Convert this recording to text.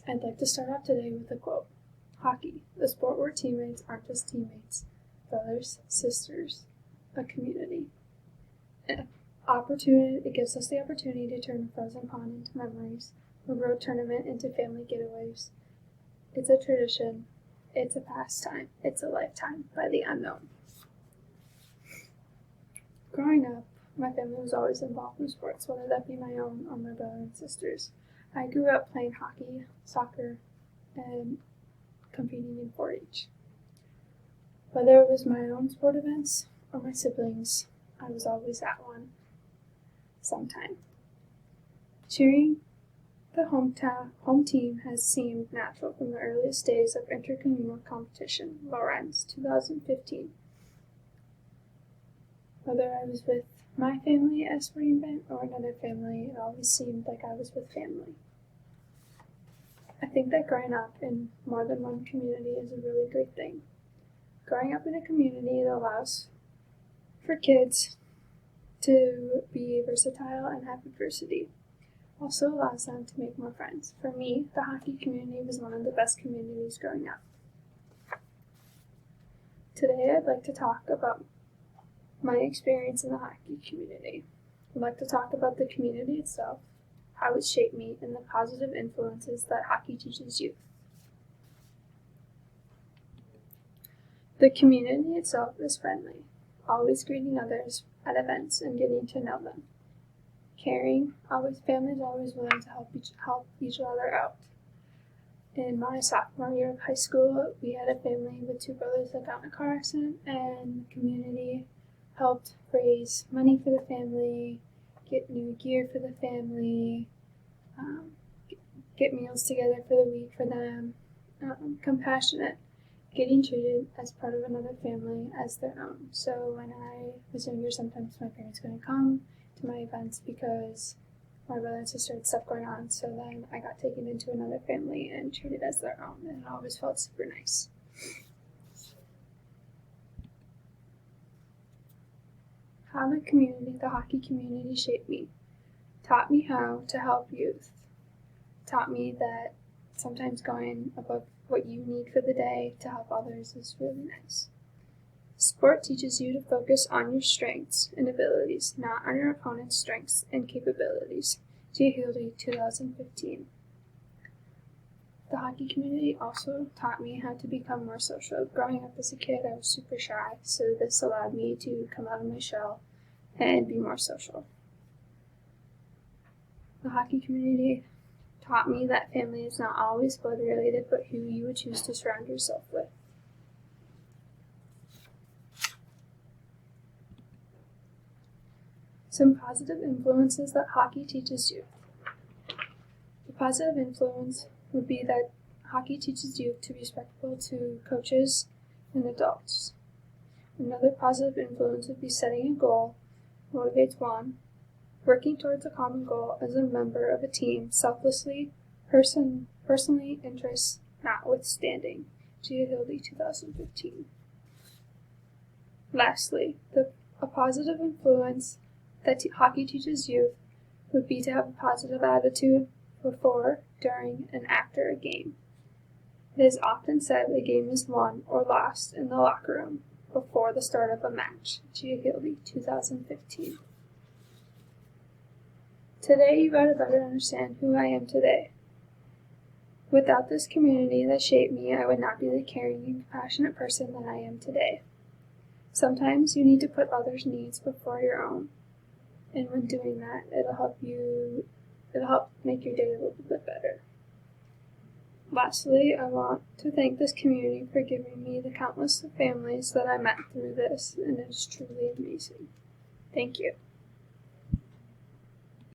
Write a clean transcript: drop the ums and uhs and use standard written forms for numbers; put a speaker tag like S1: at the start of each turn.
S1: I'd like to start off today with a quote. Hockey, the sport where teammates aren't just teammates, brothers, sisters, a community. It gives us the opportunity to turn a frozen pond into memories, a road tournament into family getaways. It's a tradition, it's a pastime, it's a lifetime by the unknown. Growing up, my family was always involved in sports, whether that be my own or my brother and sisters. I grew up playing hockey, soccer, and competing in 4-H. Whether it was my own sport events or my siblings, I was always at one sometime. Cheering the home team has seemed natural from the earliest days of intercommunal competition, Lorenz 2015. Whether I was with my family at a sporting event or another family, it always seemed like I was with family. I think that growing up in more than one community is a really great thing. Growing up in a community that allows for kids to be versatile and have adversity also allows them to make more friends. For me, the hockey community was one of the best communities growing up. Today, I'd like to talk about my experience in the hockey community. I'd like to talk about the community itself, how it shaped me, and the positive influences that hockey teaches youth. The community itself is friendly, always greeting others at events and getting to know them. Caring, families always willing to help each other out. In my sophomore year of high school, we had a family with 2 brothers that got in a car accident, and the community helped raise money for the family, get new gear for the family, get meals together for the week for them. Compassionate, getting treated as part of another family as their own. So when I was younger, sometimes my parents couldn't come to my events because my brother and sister had stuff going on, so then I got taken into another family and treated as their own, and it always felt super nice. How the hockey community shaped me. Taught me how to help youth. Taught me that sometimes going above what you need for the day to help others is really nice. Sport teaches you to focus on your strengths and abilities, not on your opponent's strengths and capabilities. Gia Hildy, 2015. The hockey community also taught me how to become more social. Growing up as a kid, I was super shy, so this allowed me to come out of my shell and be more social. The hockey community taught me that family is not always blood related, but who you would choose to surround yourself with. Some positive influences that hockey teaches you. The positive influence would be that hockey teaches you to be respectful to coaches and adults. Another positive influence would be setting a goal motivates one, working towards a common goal as a member of a team selflessly, personally interests notwithstanding. Gia Hildy, 2015. Lastly, a positive influence that hockey teaches youth would be to have a positive attitude before, during, and after a game. It is often said a game is won or lost in the locker room before the start of a match. Gia Hildy, 2015. Today you got to better understand who I am today. Without this community that shaped me, I would not be the caring and compassionate person that I am today. Sometimes you need to put others' needs before your own. And when doing that, it'll help make your day a little bit better. Lastly, I want to thank this community for giving me the countless families that I met through this, and it is truly amazing. Thank you.